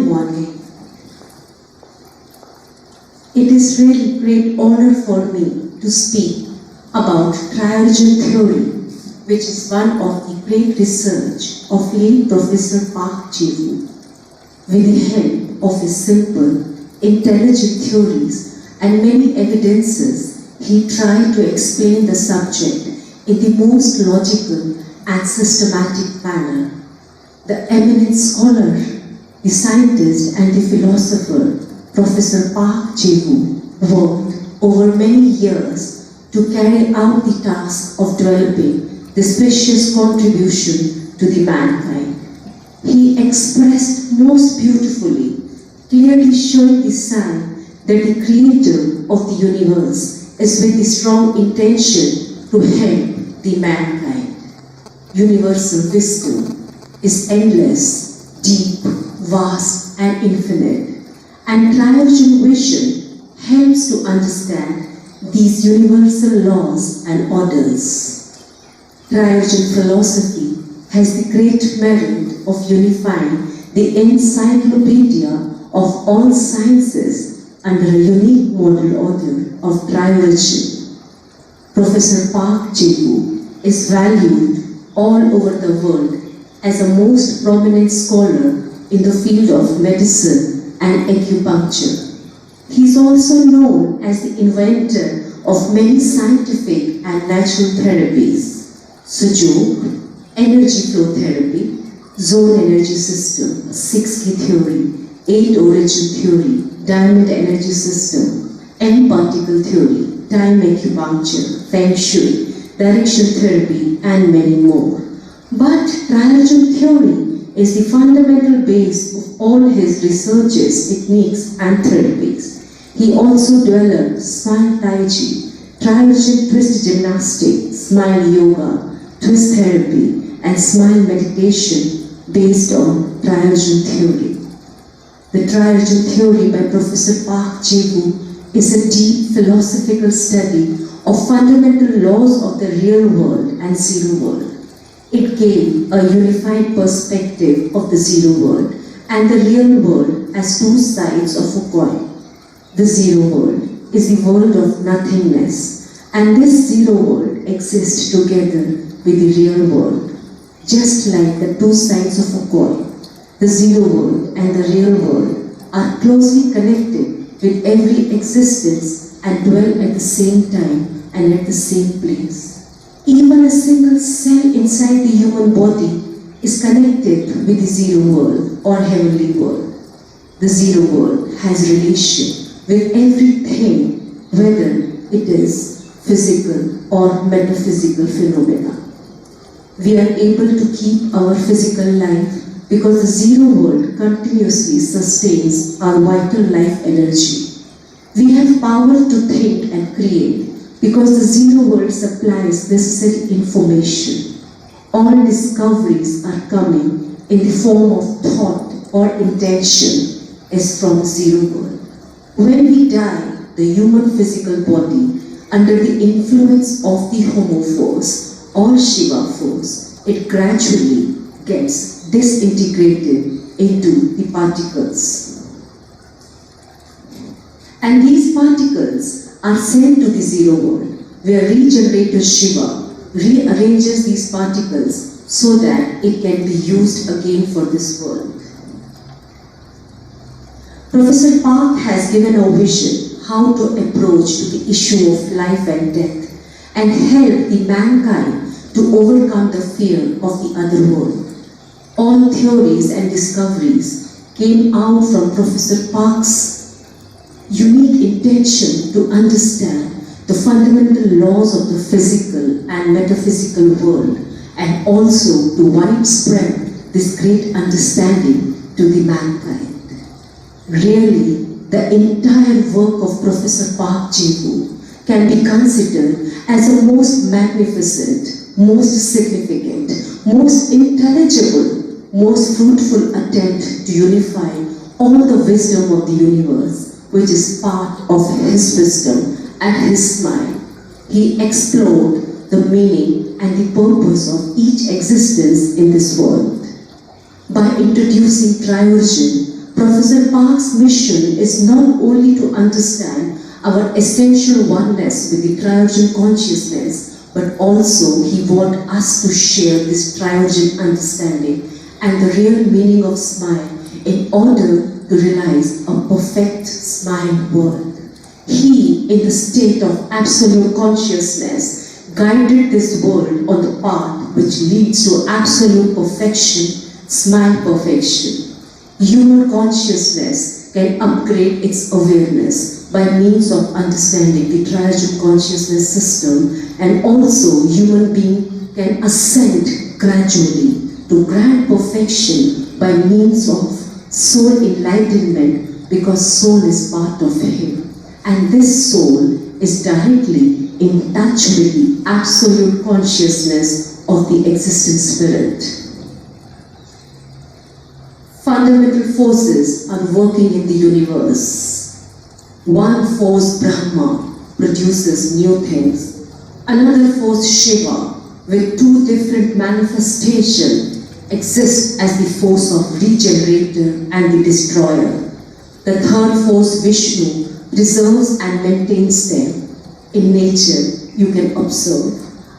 Good morning. It is really great honor for me to speak about Triorigin theory, which is one of the great research of late Professor Park Ji-woo. With the help of his simple, intelligent theories and many evidences, he tried to explain the subject in the most logical and systematic manner. The eminent scholar, the scientist and the philosopher, Professor Park Ji-woo, worked over many years to carry out the task of developing this precious contribution to the mankind. He expressed most beautifully, clearly showing the sign that the creator of the universe is with the strong intention to help the mankind. Universal wisdom is endless, deep, vast and infinite, and Triorigin vision helps to understand these universal laws and orders. Triorigin philosophy has the great merit of unifying the encyclopedia of all sciences under a unique model order of Triorigin. Professor Park Ji-woo is valued all over the world as a most prominent scholar in the field of medicine and acupuncture. He is also known as the inventor of many scientific and natural therapies: Sujuk, energy flow therapy, zone energy system, 6 key theory, 8 origin theory, diamond energy system, M-particle theory, time acupuncture, feng shui, direction therapy, and many more. But Triorigin theory is the fundamental base of all his researches, techniques, and therapies. He also developed Smile Tai Chi, Triorigin twist gymnastics, Smile yoga, twist therapy, and smile meditation based on Triorigin theory. The Triorigin theory by Professor Park Ji-woo is a deep philosophical study of fundamental laws of the real world and zero world. It gave a unified perspective of the zero world and the real world as two sides of a coin. The zero world is the world of nothingness, and this zero world exists together with the real world. Just like the two sides of a coin, the zero world and the real world are closely connected with every existence and dwell at the same time and at the same place. Even a single cell inside the human body is connected with the zero world or heavenly world. The zero world has relation with everything, whether it is physical or metaphysical phenomena. We are able to keep our physical life because the zero world continuously sustains our vital life energy. We have power to think and create because the zero world supplies necessary information. All discoveries are coming in the form of thought or intention is from zero world. When we die, the human physical body, under the influence of the Homo force or Shiva force, it gradually gets disintegrated into the particles. And these particles are sent to the zero world, where regenerator Shiva rearranges these particles so that it can be used again for this world. Professor Park has given a vision how to approach to the issue of life and death and help the mankind to overcome the fear of the other world. All theories and discoveries came out from Professor Park's unique intention to understand the fundamental laws of the physical and metaphysical world and also to widespread this great understanding to the mankind. Really, the entire work of Professor Park Ji-woo can be considered as a most magnificent, most significant, most intelligible, most fruitful attempt to unify all the wisdom of the universe, which is part of his wisdom and his smile. He explored the meaning and the purpose of each existence in this world. By introducing Triorigin, Professor Park's mission is not only to understand our essential oneness with the Triorigin consciousness, but also he wants us to share this Triorigin understanding and the real meaning of smile in order to realize a perfect smile world. He, in the state of absolute consciousness, guided this world on the path which leads to absolute perfection, smile perfection. Human consciousness can upgrade its awareness by means of understanding the Triorigin consciousness system, and also human being can ascend gradually to grand perfection by means of soul enlightenment, because soul is part of him. And this soul is directly in touch with the absolute consciousness of the existing spirit. Fundamental forces are working in the universe. One force, Brahma, produces new things. Another force, Shiva, with two different manifestations, exists as the force of regenerator and the destroyer. The third force, Vishnu, preserves and maintains them. In nature, you can observe.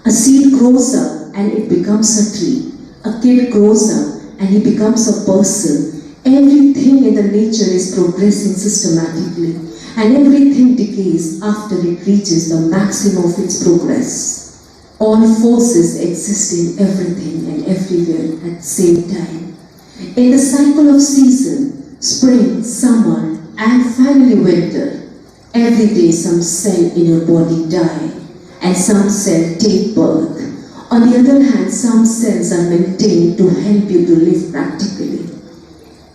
A seed grows up and it becomes a tree. A kid grows up and he becomes a person. Everything in the nature is progressing systematically, and everything decays after it reaches the maximum of its progress. All forces exist in everything and everywhere at the same time. In the cycle of season, spring, summer, and finally winter, every day some cell in your body die, and some cell take birth. On the other hand, some cells are maintained to help you to live practically.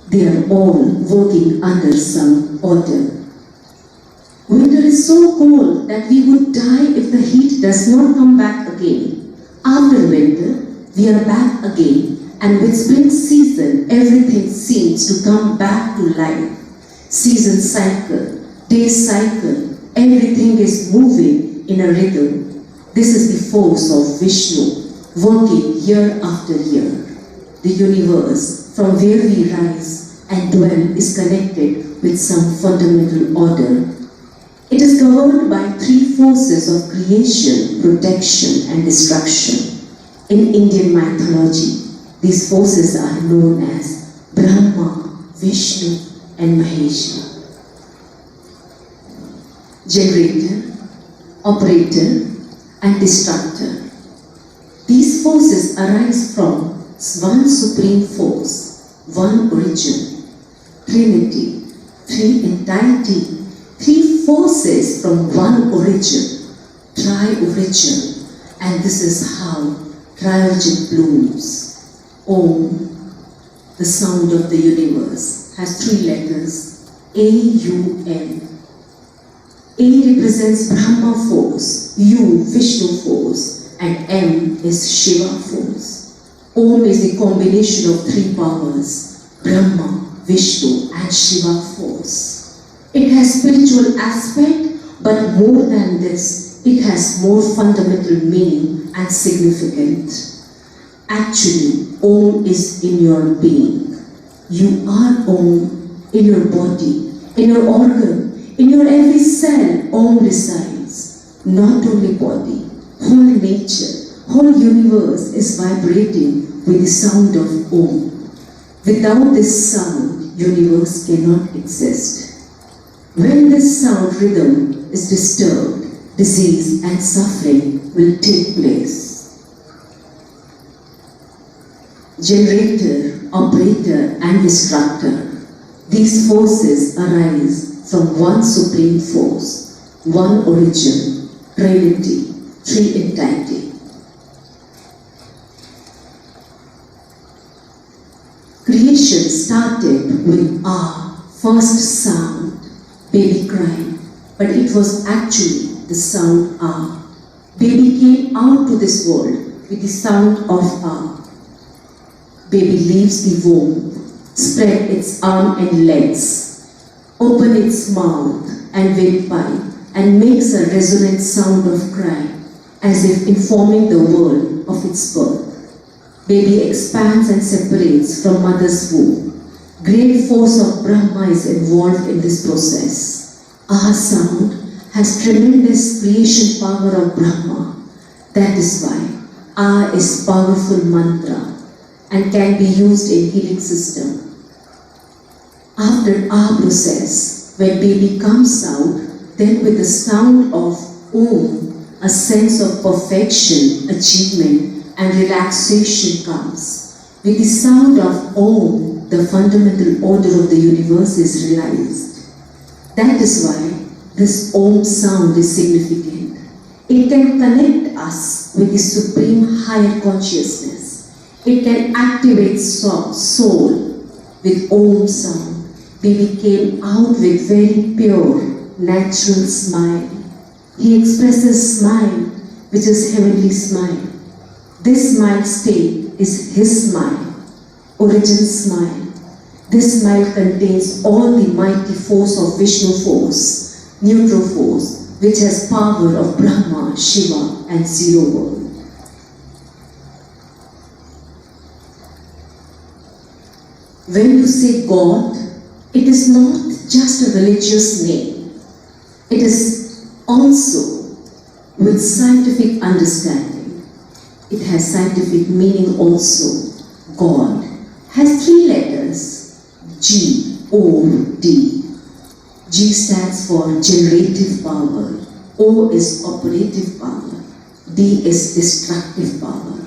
They are all working under some order. Winter is so cold that we would die if the heat does not come back again. After winter, we are back again, and with spring season, everything seems to come back to life. Season cycle, day cycle, everything is moving in a rhythm. This is the force of Vishnu, working year after year. The universe, from where we rise and dwell, is connected with some fundamental order. It is governed by three forces of creation, protection, and destruction. In Indian mythology, these forces are known as Brahma, Vishnu, and Mahesha. Generator, operator, and destructor. These forces arise from one supreme force, one origin, Trinity, three entirety, three forces from one origin, Triorigin, and this is how Triorigin blooms. Om, the sound of the universe, has three letters, A-U-M. A represents Brahma force, U Vishnu force, and M is Shiva force. Om is the combination of three powers, Brahma, Vishnu, and Shiva force. It has spiritual aspect, but more than this, it has more fundamental meaning and significance. Actually, Om is in your being. You are Om in your body, in your organ, in your every cell. Om resides. Not only body, whole nature, whole universe is vibrating with the sound of Om. Without this sound, universe cannot exist. When this sound rhythm is disturbed, disease and suffering will take place. Generator, operator, and destructor. These forces arise from one supreme force, one origin, Trinity, three entirety. Creation started with our first sound, baby crying, but it was actually the sound ah. Baby came out to this world with the sound of ah. Baby leaves the womb, spread its arm and legs, open its mouth and windpipe, and makes a resonant sound of cry, as if informing the world of its birth. Baby expands and separates from mother's womb. Great force of Brahma is involved in this process. Our sound has tremendous creation power of Brahma. That is why Ah is powerful mantra and can be used in healing system. After Ah process, when baby comes out, then with the sound of Om, a sense of perfection, achievement and relaxation comes. With the sound of Om, the fundamental order of the universe is realized. That is why this Om sound is significant. It can connect us with the supreme higher consciousness. It can activate soul with Om sound. Baby came out with very pure, natural smile. He expresses smile, which is heavenly smile. This smile state is his smile, origin smile. This smile contains all the mighty force of Vishnu force, neutral force, which has power of Brahma, Shiva and zero world. When you say God, it is not just a religious name. It is also with scientific understanding. It has scientific meaning also. God has 3 letters, G-O-D. G stands for generative power, O is operative power, D is destructive power.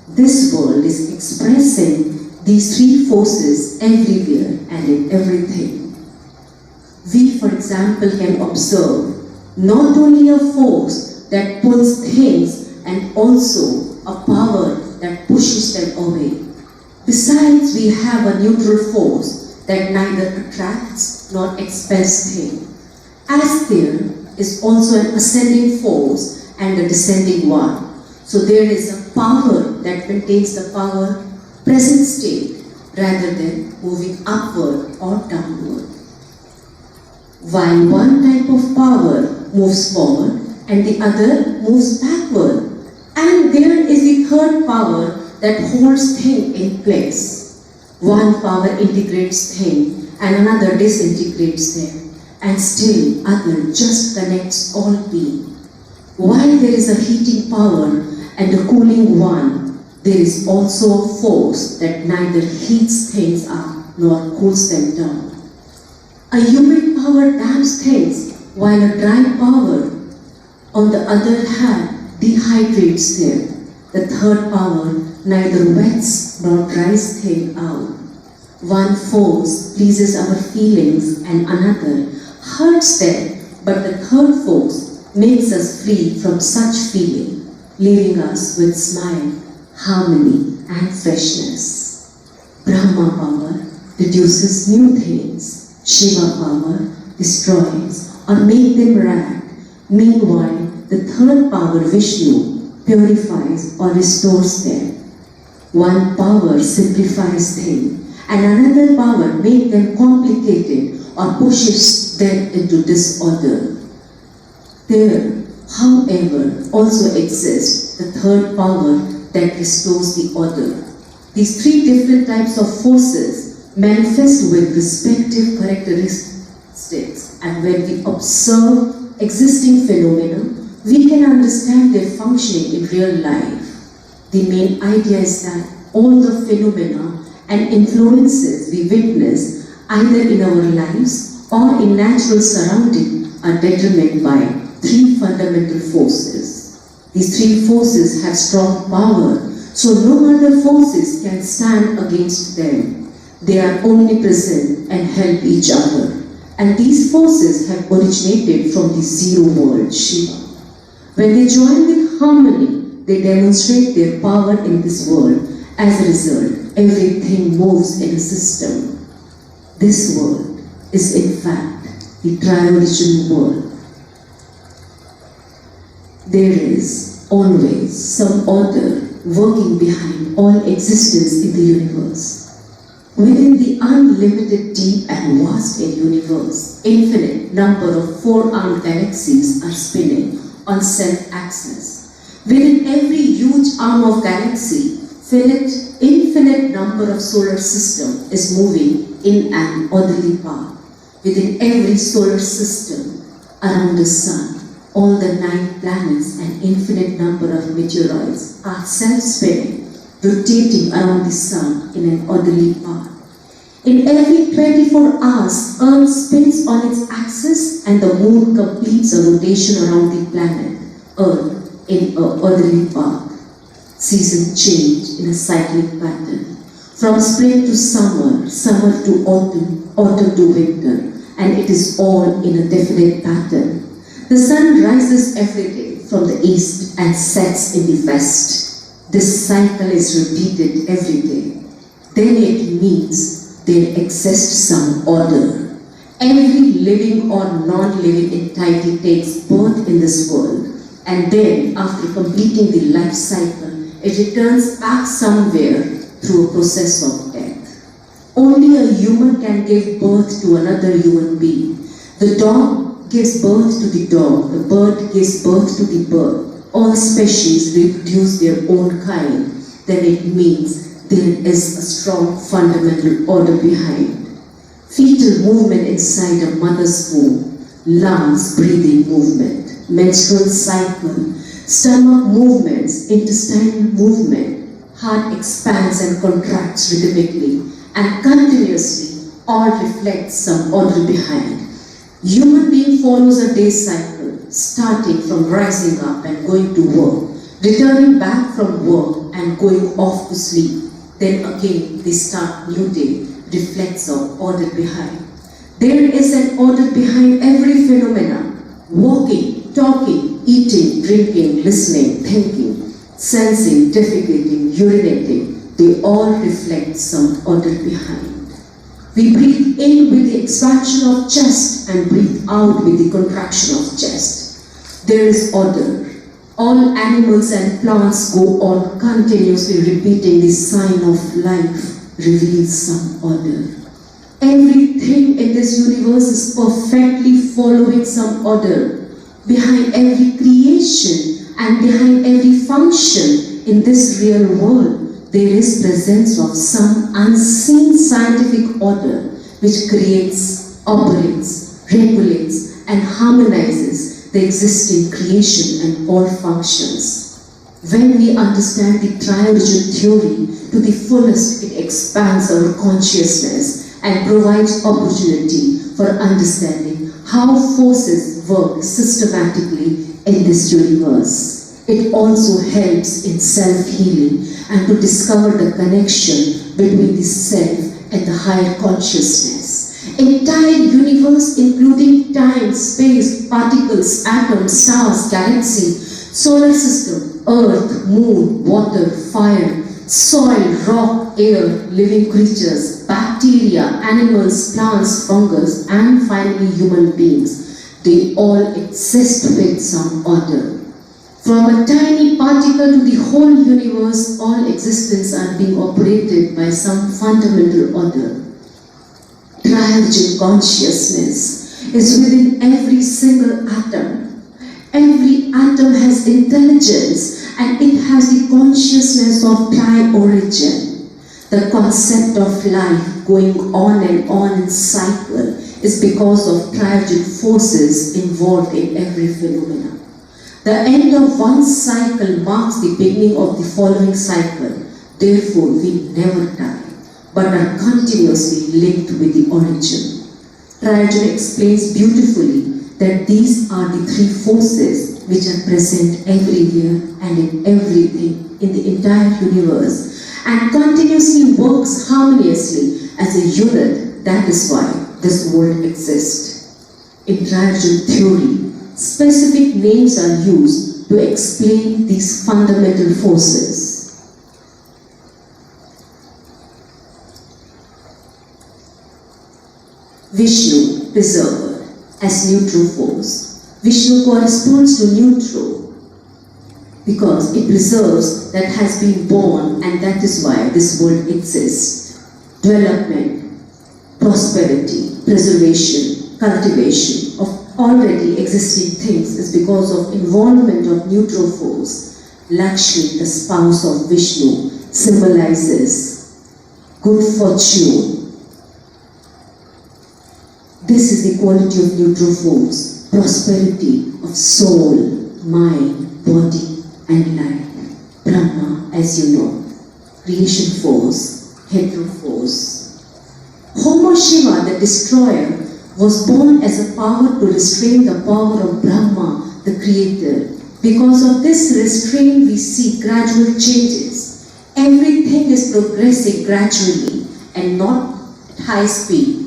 This world is expressing these 3 forces everywhere and in everything. We, for example, can observe not only a force that pulls things and also a power that pushes them away. Besides, we have a neutral force that neither attracts nor expels things. As there is also an ascending force and a descending one. So there is a power that maintains the power present state rather than moving upward or downward. While one type of power moves forward and the other moves backward. And there is the third power that holds things in place. One power integrates things and another disintegrates them, and still other just connects all being. While there is a heating power and a cooling one, there is also a force that neither heats things up nor cools them down. A humid power damps things, while a dry power, on the other hand, dehydrates them. The third power neither wets nor dries things out. One force pleases our feelings and another hurts them, but the third force makes us free from such feeling, leaving us with smile, harmony and freshness. Brahma power produces new things. Shiva power destroys or makes them rag. Meanwhile, the third power, Vishnu, purifies or restores them. One power simplifies things, and another power makes them complicated or pushes them into disorder. There, however, also exists the third power that restores the order. These 3 different types of forces manifest with respective characteristics, and when we observe existing phenomena, we can understand their functioning in real life. The main idea is that all the phenomena and influences we witness either in our lives or in natural surroundings are determined by 3 fundamental forces. These 3 forces have strong power, so no other forces can stand against them. They are omnipresent and help each other. And these forces have originated from the zero world, Shiva. When they join with harmony, they demonstrate their power in this world. As a result, everything moves in a system. This world is in fact the Triorigin world. There is always some order working behind all existence in the universe. Within the unlimited deep and vast universe, infinite number of 4-armed galaxies are spinning on self-axis. Within every huge arm of galaxy, infinite number of solar system is moving in an orderly path within every solar system around the sun. All the 9 planets and infinite number of meteoroids are self-spinning, rotating around the sun in an orderly path. In every 24 hours, Earth spins on its axis and the moon completes a rotation around the planet, Earth, in an orderly path. Seasons change in a cyclic pattern. From spring to summer, summer to autumn, autumn to winter, and it is all in a definite pattern. The sun rises every day from the east and sets in the west. This cycle is repeated every day. Then it means there exists some order. Every living or non-living entity takes birth in this world, and then after completing the life cycle, it returns back somewhere through a process of death. Only a human can give birth to another human being. The dog gives birth to the dog, the bird gives birth to the bird. All species reproduce their own kind. Then it means there is a strong fundamental order behind. Fetal movement inside a mother's womb, lungs, breathing movement, menstrual cycle, stomach movements, intestinal movement, heart expands and contracts rhythmically and continuously, all reflects some order behind. Human being follows a day cycle, starting from rising up and going to work, returning back from work and going off to sleep. Then again they start new day, reflects of order behind. There is an order behind every phenomenon. Walking, talking, eating, drinking, listening, thinking, sensing, defecating, urinating, they all reflect some order behind. We breathe in with the expansion of chest and breathe out with the contraction of chest. There is order. All animals and plants go on continuously repeating the sign of life, reveals some order. Everything in this universe is perfectly following some order. Behind every creation and behind every function in this real world, there is presence of some unseen scientific order which creates, operates, regulates, and harmonizes the existing creation and all functions. When we understand the Triorigin theory to the fullest, it expands our consciousness and provides opportunity for understanding how forces work systematically in this universe. It also helps in self-healing and to discover the connection between the self and the higher consciousness. Entire universe, including time, space, particles, atoms, stars, galaxy, solar system, earth, moon, water, fire, soil, rock, air, living creatures, bacteria, animals, plants, fungus, and finally human beings. They all exist with some order. From a tiny particle to the whole universe, all existence are being operated by some fundamental order. Triorigin consciousness is within every single atom. Every atom has intelligence and it has the consciousness of Triorigin. The concept of life going on and on in cycle is because of Triorigin forces involved in every phenomenon. The end of one cycle marks the beginning of the following cycle. Therefore, we never die, but are continuously linked with the origin. Triorigin explains beautifully that these are the 3 forces which are present everywhere and in everything in the entire universe and continuously works harmoniously as a unit. That is why this world exists. In Triorigin theory, specific names are used to explain these fundamental forces. Vishnu, preserver, as neutral force. Vishnu corresponds to neutral because it preserves that has been born, and that is why this world exists. Development, prosperity, preservation, cultivation of already existing things is because of involvement of neutral force. Lakshmi, the spouse of Vishnu, symbolizes good fortune, This is the quality of neutral force, prosperity of soul, mind, body and life. Brahma, as you know, creation force, hetero force. Homo Shiva, the destroyer, was born as a power to restrain the power of Brahma, the creator. Because of this restraint, we see gradual changes. Everything is progressing gradually and not at high speed.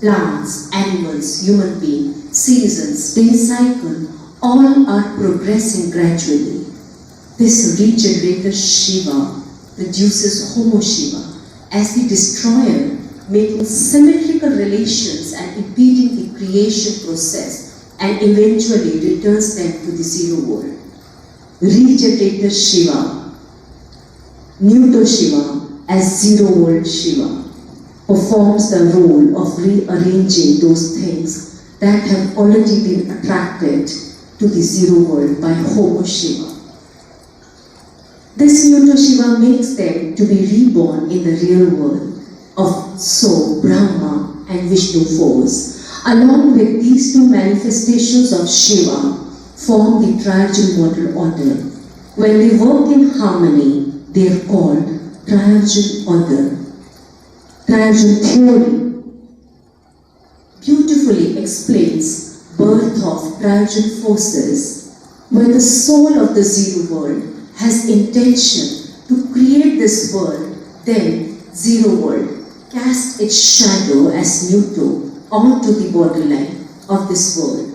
Plants, animals, human beings, seasons, day cycle, all are progressing gradually. This regenerator Shiva produces Homo Shiva as the destroyer, making symmetrical relations and impeding the creation process, and eventually returns them to the zero world. Regenerator Shiva, Neuter Shiva as zero world Shiva, performs the role of rearranging those things that have already been attracted to the zero world by Homo Shiva. This Neuter Shiva makes them to be reborn in the real world of So, Brahma and Vishnu force. Along with these two manifestations of Shiva form the Triorigin model order. When they work in harmony, they are called Triorigin order. Triorigin theory beautifully explains birth of Triorigin forces, where the soul of the zero world has intention to create this world, then zero world casts its shadow as neutral onto the borderline of this world.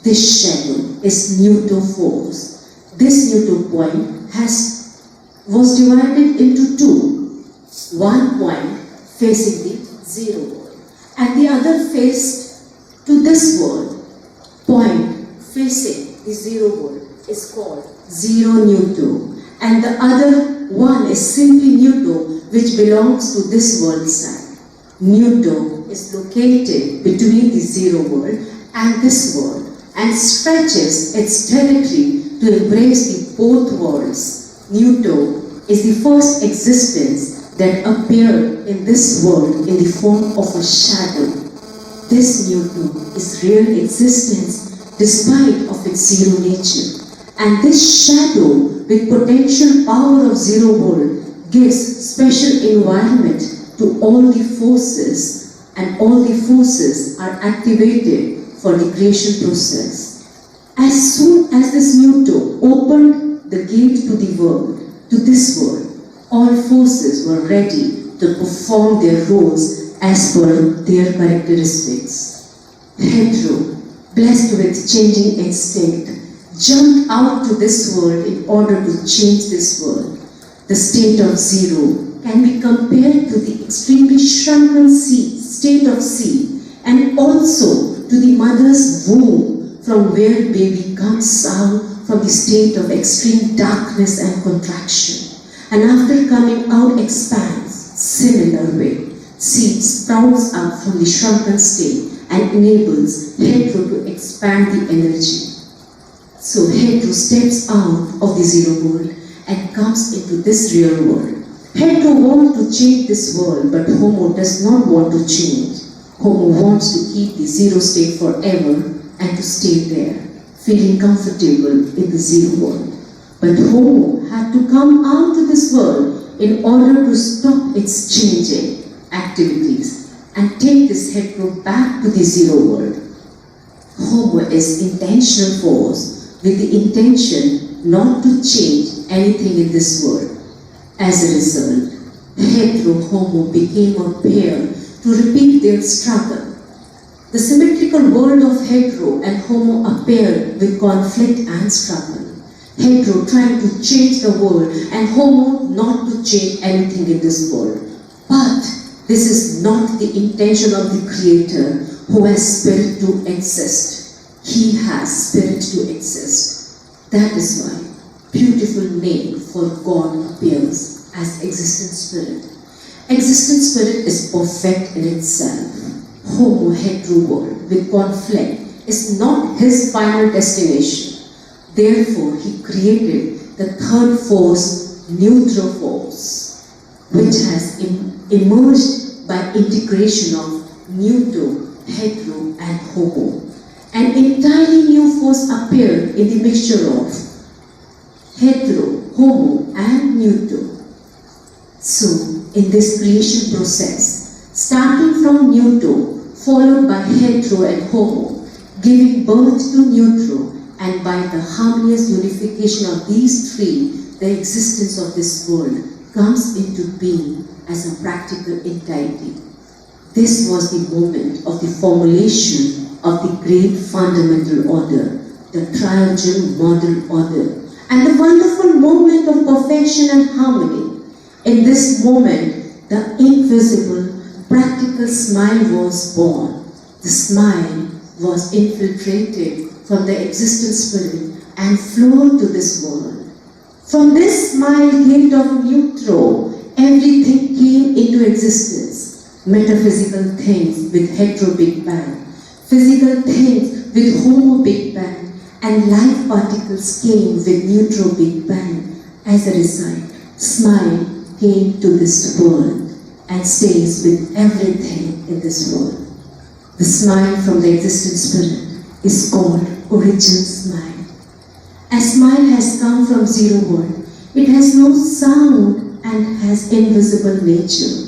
This shadow is neutral force. This neutral point was divided into two. One point facing the zero world, and the other faced to this world. Point facing the zero world is called zero neutral, and the other one is simply neutral, which belongs to this world side. Neutral is located between the zero world and this world, and stretches its territory to embrace the both worlds. Neutral is the first existence that appeared in this world in the form of a shadow. This neutral is real existence despite of its zero nature. And this shadow with potential power of zero world gives special environment to all the forces, and all the forces are activated for the creation process. As soon as this neutral opened the gate to the world, to this world, all forces were ready to perform their roles as per their characteristics. Hetero, blessed with changing instinct, jumped out to this world in order to change this world. The state of zero can be compared to the extremely shrunken state of seed, and also to the mother's womb from where baby comes out from the state of extreme darkness and contraction. And after coming out expands. Similar way, seed sprouts up from the shrunken state and enables hetero to expand the energy. So hetero steps out of the zero world and comes into this real world. Hetero wants to change this world, but Homo does not want to change. Homo wants to keep the zero state forever and to stay there, feeling comfortable in the zero world. But Homo had to come out to this world in order to stop its changing activities and take this hetero back to the zero world. Homo is intentional force with the intention not to change anything in this world. As a result, hetero-homo became a pair to repeat their struggle. The symmetrical world of hetero and homo appeared with conflict and struggle. Hetero trying to change the world and homo not to change anything in this world. But this is not the intention of the Creator, who has spirit to exist. He has spirit to exist. That is why beautiful name for God appears as existent spirit. Existent spirit is perfect in itself. Homo hetero world with conflict is not his final destination. Therefore, he created the third force, neutral force, which has emerged by integration of neutral hetero and homo. An entirely new force appeared in the mixture of hetero, homo and neuter. So, in this creation process, starting from neuter, followed by hetero and homo, giving birth to neutral, and by the harmonious unification of these three, the existence of this world comes into being as a practical entirety. This was the moment of the formulation of the great fundamental order, the Triorigin model order, and the wonderful moment of perfection and harmony. In this moment, the invisible, practical smile was born. The smile was infiltrated from the existent spirit and flowed to this world. From this smile gift of neutral, everything came into existence. Metaphysical things with hetero Big Bang, physical things with homo Big Bang, and life particles came with neutral Big Bang. As a result, smile came to this world and stays with everything in this world. The smile from the existent spirit is called origin smile. As smile has come from zero world, it has no sound and has invisible nature.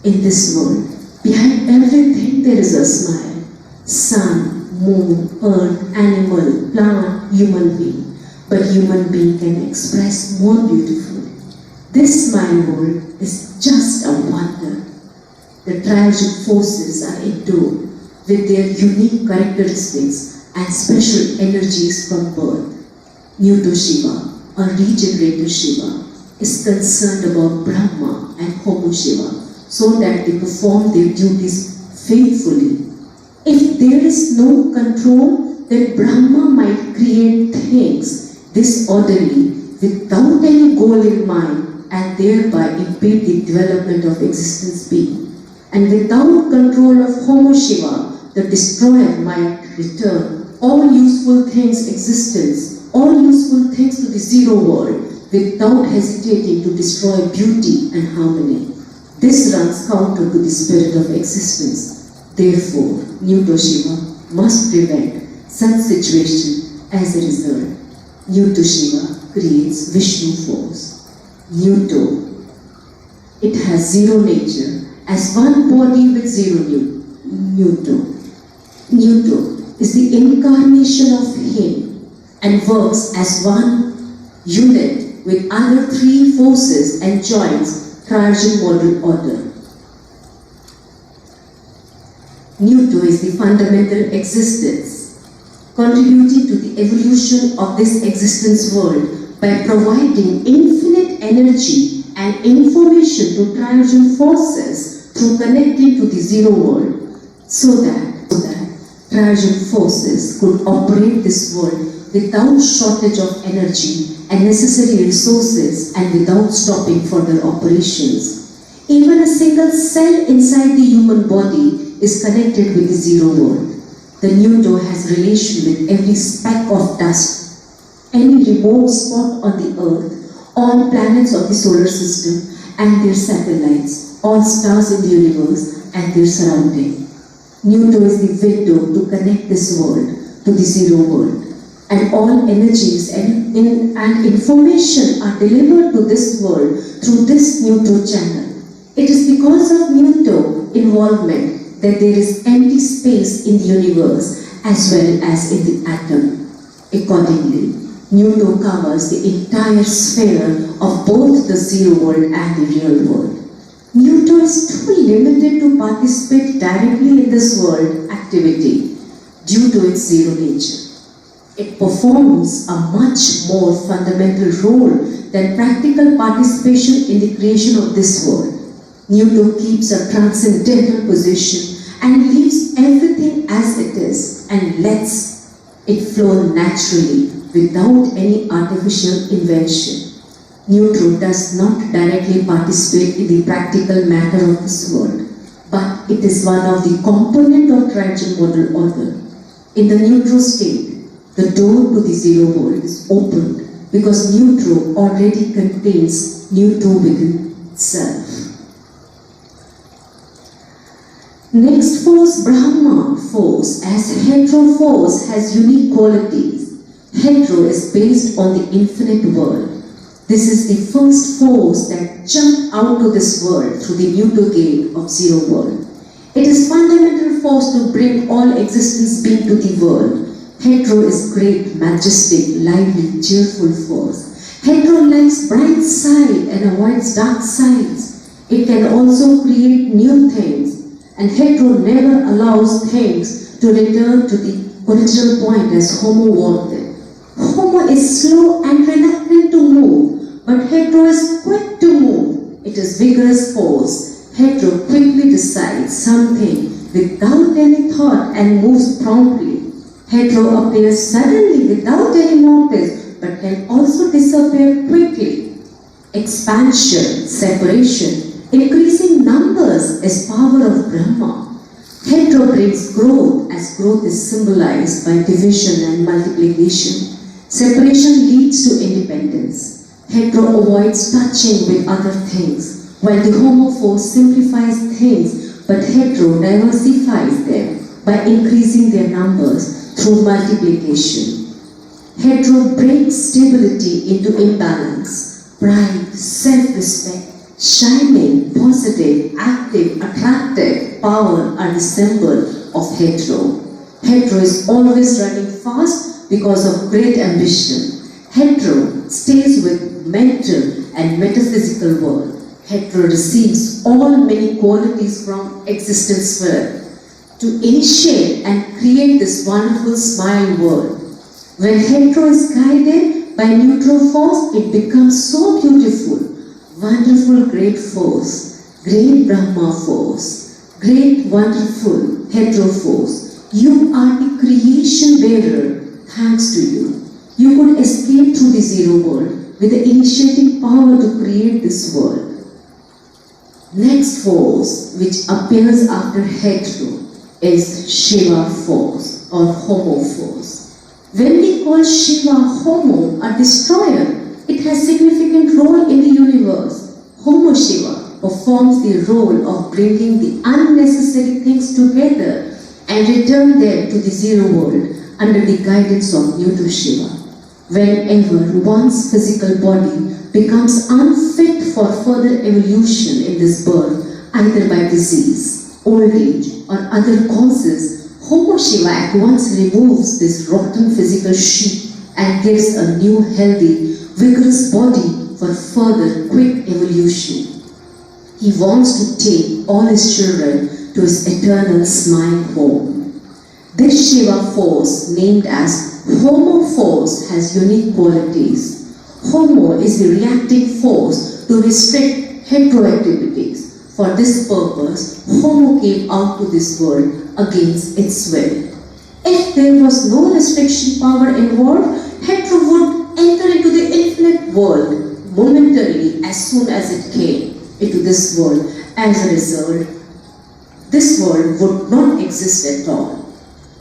In this world, behind everything there is a smile. Sun, moon, earth, animal, plant, human being. But human being can express more beautifully. This smile world is just a wonder. The Triorigin forces are endued with their unique characteristics and special energies from birth. Neuter Shiva, or regenerator Shiva, is concerned about Brahma and Homo Shiva so that they perform their duties faithfully. If there is no control, then Brahma might create things disorderly without any goal in mind and thereby impede the development of existence being. And without control of Homo Shiva, the destroyer might return all useful things existence, all useful things to the zero world without hesitating to destroy beauty and harmony. This runs counter to the spirit of existence. Therefore, Neuter Shiva must prevent such situation. As a result, Neuter Shiva creates Vishnu force. Neuter, it has zero nature as one body with zero neuter. Neuter is the incarnation of Him and works as one unit with other three forces and joins Triorigin model order. Neuter is the fundamental existence, contributing to the evolution of this existence world by providing infinite energy and information to Triorigin forces through connecting to the zero world, so that Triorigin forces could operate this world without shortage of energy and necessary resources and without stopping further operations. Even a single cell inside the human body is connected with the zero world. The neuter has relation with every speck of dust, any remote spot on the earth, all planets of the solar system and their satellites, all stars in the universe and their surrounding. Neuter is the window to connect this world to the zero world, and all energies and information are delivered to this world through this neuter channel. It is because of neuter involvement that there is empty space in the universe as well as in the atom. Accordingly, neuter covers the entire sphere of both the zero world and the real world. Neuter is too limited to participate directly in this world activity due to its zero nature. It performs a much more fundamental role than practical participation in the creation of this world. Neuter keeps a transcendental position and leaves everything as it is and lets it flow naturally without any artificial invention. Neuter does not directly participate in the practical matter of this world, but it is one of the components of Triorigin model order. In the neutral state, the door to the zero world is opened because neuter already contains neuter within itself. Next force, Brahma force, as hetero force has unique qualities. Hetero is based on the infinite world. This is the first force that jumped out to this world through the neutral gate of zero world. It is fundamental force to bring all existence being to the world. Hetero is great, majestic, lively, cheerful force. Hetero likes bright side and avoids dark sides. It can also create new things. And hetero never allows things to return to the original point as homo wanted. Homo is slow and reluctant to move, but hetero is quick to move. It is vigorous force. Hetero quickly decides something without any thought and moves promptly. Hetero appears suddenly without any notice, but can also disappear quickly. Expansion, separation, increasing numbers is power of Brahma. Hetero brings growth, as growth is symbolized by division and multiplication. Separation leads to independence. Hetero avoids touching with other things, while the homo force simplifies things, but hetero diversifies them by increasing their numbers through multiplication. Hetero breaks stability into imbalance. Pride, self-respect, shining, positive, active, attractive, power are the symbol of hetero. Hetero is always running fast because of great ambition. Hetero stays with mental and metaphysical world. Hetero receives all many qualities from existence spirit to initiate and create this wonderful smile world. When hetero is guided by neutral force, it becomes so beautiful. Wonderful, great force, great Brahma force, great, wonderful, hetero force. You are the creation bearer, thanks to you. You could escape through the zero world with the initiating power to create this world. Next force, which appears after hetero, is Shiva force or homo force. When we call Shiva homo, a destroyer, it has significant role in the universe. Homo Shiva performs the role of bringing the unnecessary things together and return them to the zero world under the guidance of neutral Shiva. Whenever one's physical body becomes unfit for further evolution in this birth, either by disease, old age, or other causes, Homo Shiva at once removes this rotten physical sheet and gives a new, healthy, vigorous body for further quick evolution. He wants to take all his children to his eternal smile home. This Shiva force, named as Homo force, has unique qualities. Homo is the reactive force to restrict hetero activities. For this purpose, Homo came out to this world against its will. If there was no restriction power involved, hetero would enter into the infinite world momentarily as soon as it came into this world. As a result, this world would not exist at all.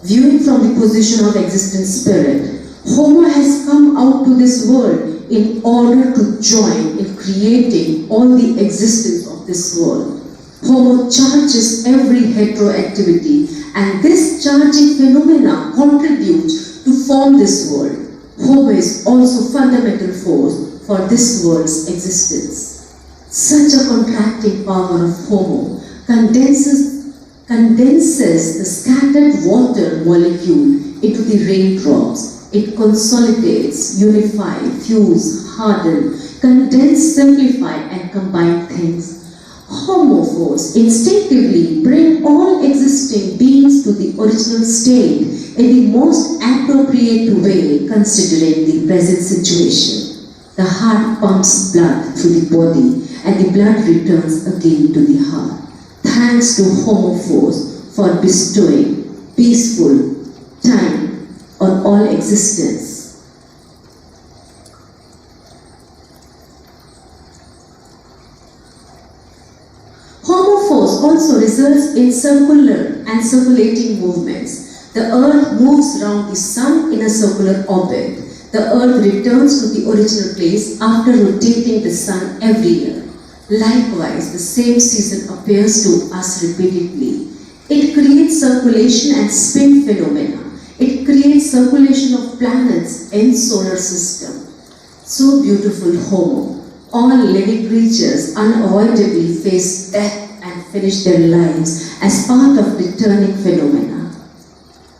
Viewing from the position of existent spirit, Homo has come out to this world in order to join in creating all the existence of this world. Homo charges every hetero activity, and this charging phenomena contributes to form this world. Homo is also fundamental force for this world's existence. Such a contracting power of Homo condenses the scattered water molecule into the raindrops. It consolidates, unifies, fuses, hardens, condense, simplify, and combine things. Homo force instinctively bring all existing beings to the original state in the most appropriate way considering the present situation. The heart pumps blood through the body and the blood returns again to the heart. Thanks to Homo force for bestowing peaceful time on all existence. Homo force also results in circular and circulating movements. The earth moves around the sun in a circular orbit. The earth returns to the original place after rotating the sun every year. Likewise, the same season appears to us repeatedly. It creates circulation and spin phenomena. It creates circulation of planets in solar system. So beautiful Homo. All living creatures unavoidably face death and finish their lives as part of returning phenomena.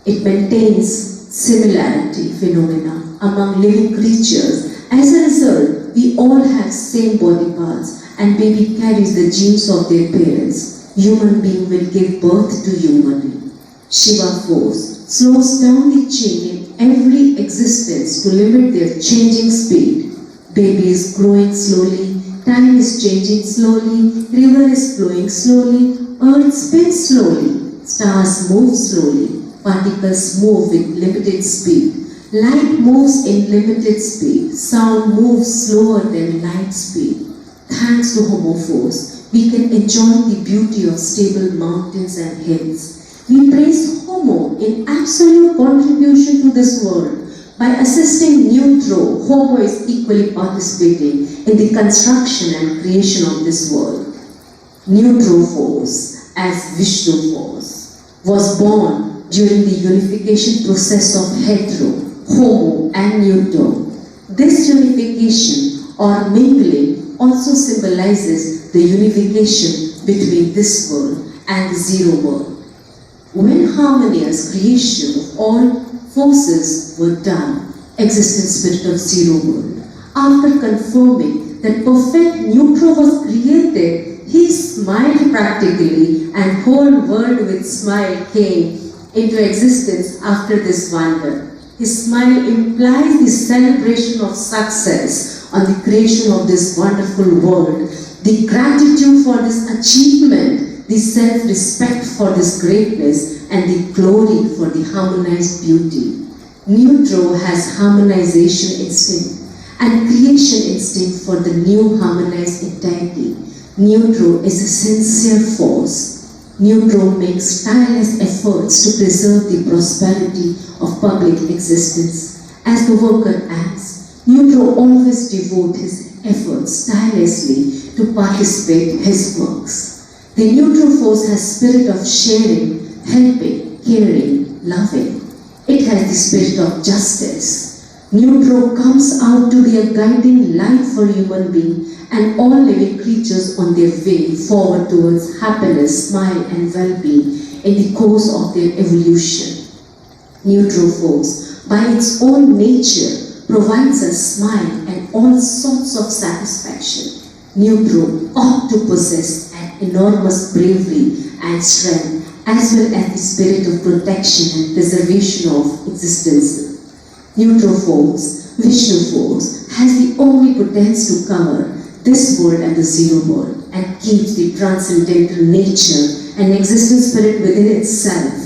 It maintains similarity phenomena among living creatures. As a result, we all have same body parts and baby carries the genes of their parents. Human being will give birth to human being. Shiva force slows down the chain in every existence to limit their changing speed. Baby is growing slowly, time is changing slowly, river is flowing slowly, earth spins slowly, stars move slowly, particles move with limited speed. Light moves in limited speed, sound moves slower than light speed. Thanks to Homo force, we can enjoy the beauty of stable mountains and hills. We praise Homo in absolute contribution to this world. By assisting Neutro, Homo is equally participating in the construction and creation of this world. Neutro force, as Vishnu force, was born during the unification process of hetero, Homo and Neutro. This unification or mingling also symbolizes the unification between this world and the zero world. When harmonious creation of all forces were done, existent spirit of zero world. After confirming that perfect Neutro was created, he smiled practically and whole world with smile came into existence after this wonder. His smile implies the celebration of success on the creation of this wonderful world, the gratitude for this achievement, the self-respect for this greatness, and the glory for the harmonized beauty. Neutro has harmonization instinct and creation instinct for the new harmonized entirety. Neutro is a sincere force. Neutro makes tireless efforts to preserve the prosperity of public existence. As the worker acts, Neutro always devotes his efforts tirelessly to participate in his works. The Neutro force has spirit of sharing, helping, caring, loving. It has the spirit of justice. Neutro comes out to be a guiding light for human beings and all living creatures on their way forward towards happiness, smile and well-being in the course of their evolution. Neutro force, by its own nature, provides a smile and all sorts of satisfaction. Neutro ought to possess an enormous bravery and strength, as well as the spirit of protection and preservation of existence. Neutro force, Vishnu force, has the omnipotence to cover this world and the zero world and keeps the transcendental nature and existent spirit within itself.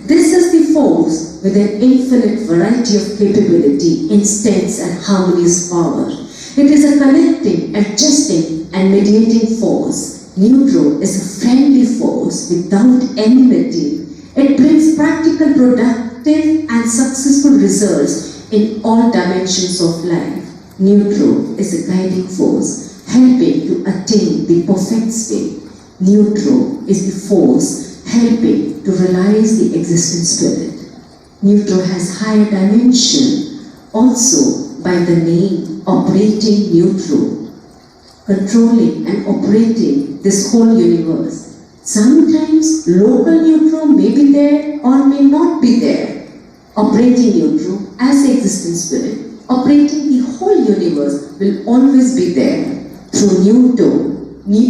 This is the force with an infinite variety of capability, instincts and harmonious power. It is a connecting, adjusting and mediating force. Neutro is a friendly force without enmity. It brings practical, productive and successful results in all dimensions of life. Neutro is a guiding force, helping to attain the perfect state. Neutro is the force helping to realize the existent spirit. Neutro has higher dimension, also by the name operating neutro, controlling and operating this whole universe. Sometimes local neutro may be there or may not be there. Operating neutro as the existent spirit, operating the whole universe will always be there. Through neutro,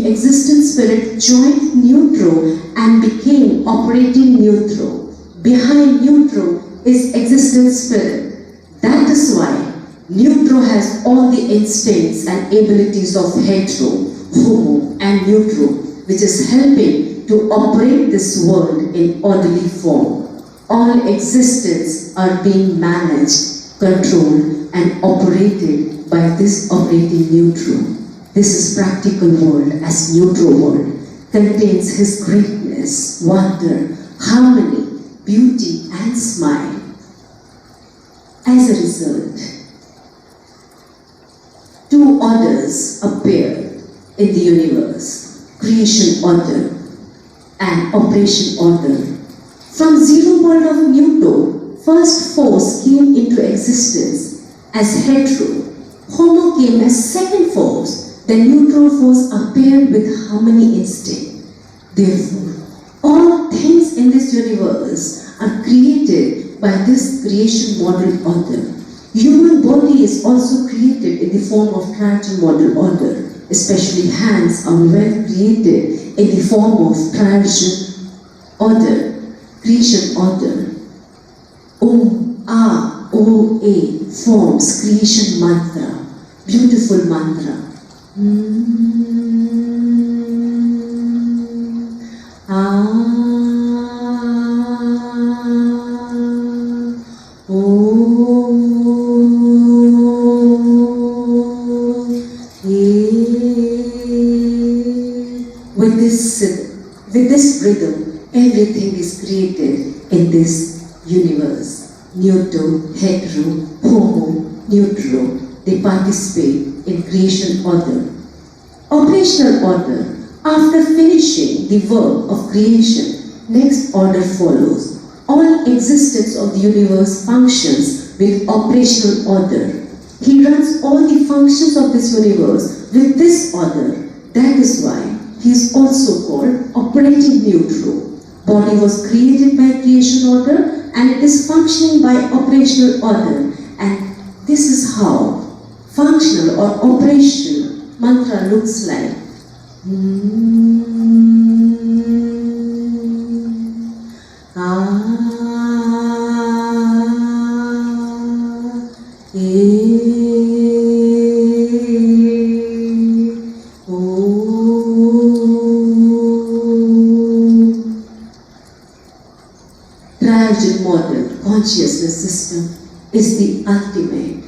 existent spirit joined neutro and became operating neutro. Behind neutro is existent spirit. That is why neutro has all the instincts and abilities of hetero, homo and neutro, which is helping to operate this world in orderly form. All existence are being managed, controlled and operated by this operating neutro. This is practical world as neutro world, contains his greatness, wonder, harmony, beauty and smile. As a result, two orders appear in the universe, creation order and operation order. From zero world of Newton, first force came into existence as hetero. Homo came as second force. The neutral force appeared with harmony instinct. Therefore, all things in this universe are created by this creation model order. Human body is also created in the form of Triorigin model order. Especially hands are well created in the form of Triorigin order, creation order. Om, A, O, A forms creation mantra, beautiful mantra. With this rhythm, everything is created in this universe. Newton, hetero, homo, neutro, they participate in creation order. Operational order. After finishing the work of creation, next order follows. All existence of the universe functions with operational order. He runs all the functions of this universe with this order. That is why he is also called operating neutral. Body was created by creation order and it is functioning by operational order. And this is how functional or operational mantra looks like. Triorigin model consciousness system is the ultimate.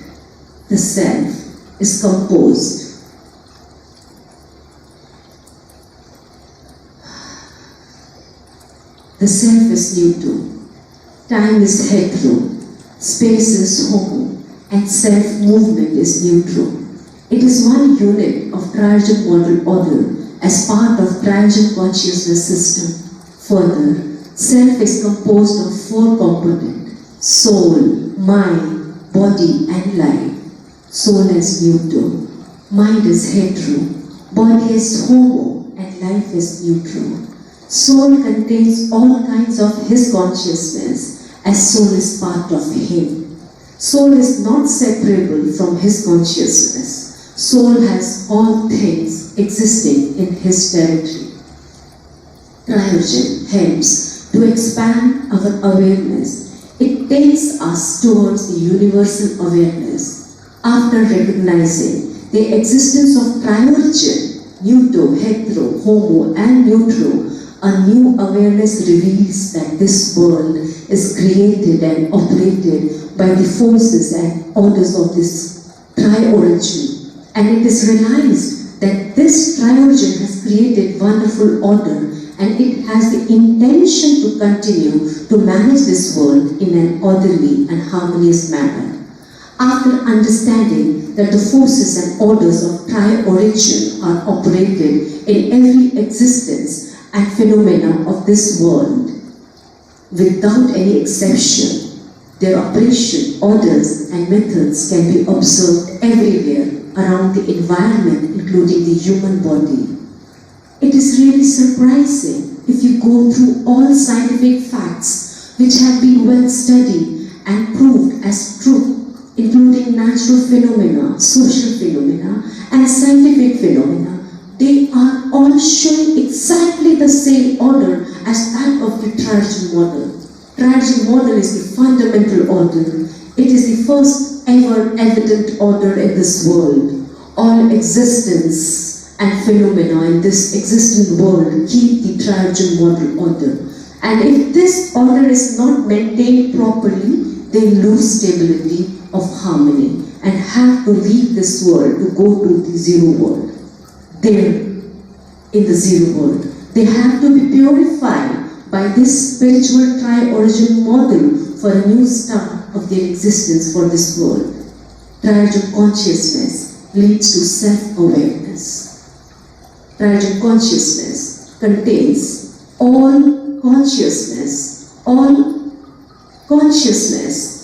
The self is composed. The self is Newton, time is hetero, space is homo, and self-movement is neutral. It is one unit of Triorigin model order as part of Triorigin consciousness system. Further, self is composed of four components: soul, mind, body, and life. Soul is Newton, mind is hetero, body is homo, and life is neutral. Soul contains all kinds of his consciousness, as soul is part of him. Soul is not separable from his consciousness. Soul has all things existing in his territory. Triorigin helps to expand our awareness. It takes us towards the universal awareness. After recognizing the existence of Triorigin, Newton, hetero, homo, and neutral, a new awareness reveals that this world is created and operated by the forces and orders of this Triorigin. And it is realized that this Triorigin has created wonderful order and it has the intention to continue to manage this world in an orderly and harmonious manner. After understanding that the forces and orders of Triorigin are operated in every existence and phenomena of this world, without any exception, their operation, orders, and methods can be observed everywhere around the environment, including the human body. It is really surprising if you go through all scientific facts which have been well studied and proved as true, including natural phenomena, social phenomena, and scientific phenomena. They are all showing exactly the same order as that of the Triorigin model. Triorigin model is the fundamental order. It is the first ever evident order in this world. All existence and phenomena in this existing world keep the Triorigin model order. And if this order is not maintained properly, they lose stability of harmony and have to leave this world to go to the zero world. There, in the zero world, they have to be purified by this spiritual Triorigin model for a new start of their existence for this world. Triorigin consciousness leads to self-awareness. Triorigin consciousness contains all consciousness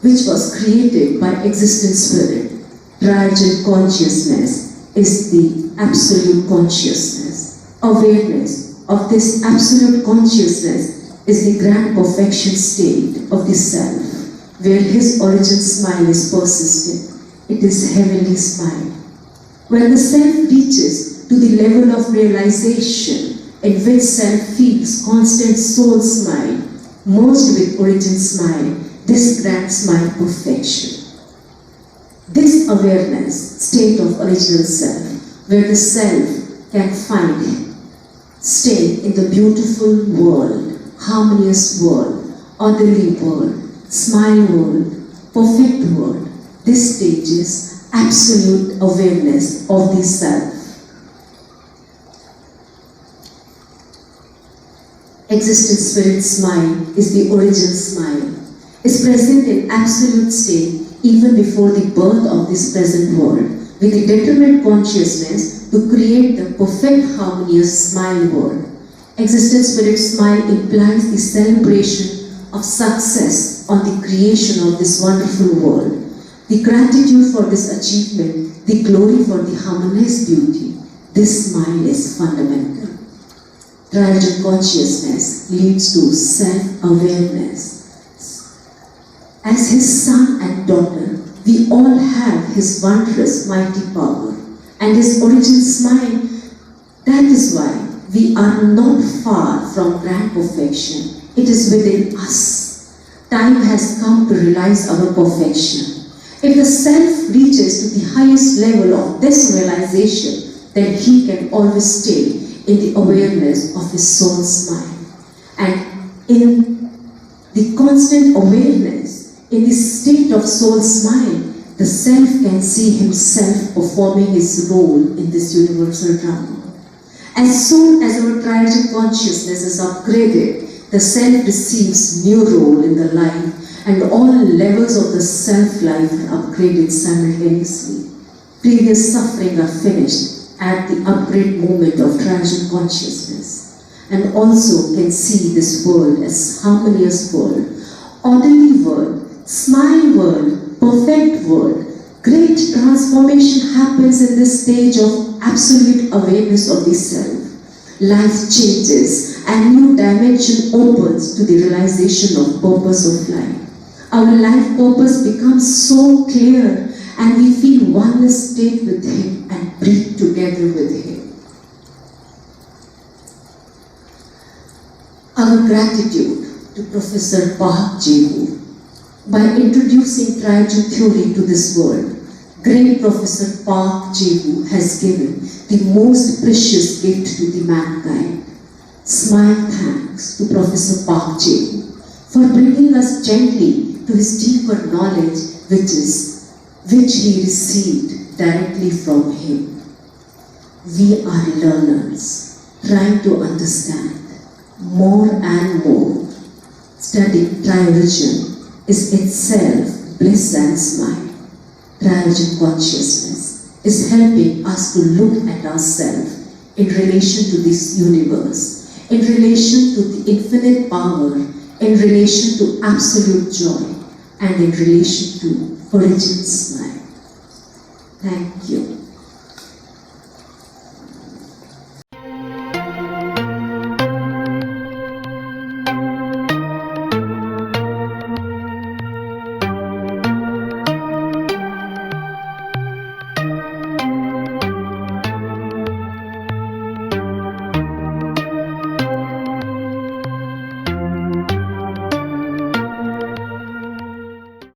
which was created by existent spirit. Triorigin consciousness is the absolute consciousness. Awareness of this absolute consciousness is the grand perfection state of the self, where his origin smile is persistent. It is heavenly smile. When the self reaches to the level of realization in which self feels constant soul smile, merged with origin smile, this grand smile perfection. This awareness, state of original self, where the self can find, stay in the beautiful world, harmonious world, orderly world, smile world, perfect world. This stage is absolute awareness of the self. Existent spirit smile is the origin smile, is present in absolute state even before the birth of this present world, with the determined consciousness to create the perfect harmonious smile world. Existent spirit smile implies the celebration of success on the creation of this wonderful world, the gratitude for this achievement, the glory for the harmonious beauty. This smile is fundamental. Triorigin consciousness leads to self-awareness. As his son and daughter, we all have his wondrous mighty power and his origin smile. That is why we are not far from grand perfection. It is within us. Time has come to realize our perfection. If the self reaches to the highest level of this realization, then he can always stay in the awareness of his soul smile. And in the constant awareness, in the state of soul smile, the self can see himself performing his role in this universal drama. As soon as our triorigin consciousness is upgraded, the self receives new role in the life, and all levels of the self-life are upgraded simultaneously. Previous suffering are finished at the upgrade moment of triorigin consciousness, and also can see this world as harmonious world, orderly world, smile world, perfect world. Great transformation happens in this stage of absolute awareness of the self. Life changes and new dimension opens to the realization of purpose of life. Our life purpose becomes so clear and we feel oneness state with him and breathe together with him. Our gratitude to Professor Prof. By introducing Triorigin theory to this world, great Professor Prof. has given the most precious gift to the mankind. Smile thanks to Professor Prof. for bringing us gently to his deeper knowledge, which he received directly from him. We are learners, trying to understand more and more. Studying Triorigin is itself bliss and smile. Triorigin consciousness is helping us to look at ourselves in relation to this universe, in relation to the infinite power, in relation to absolute joy, and in relation to origin smile. Thank you.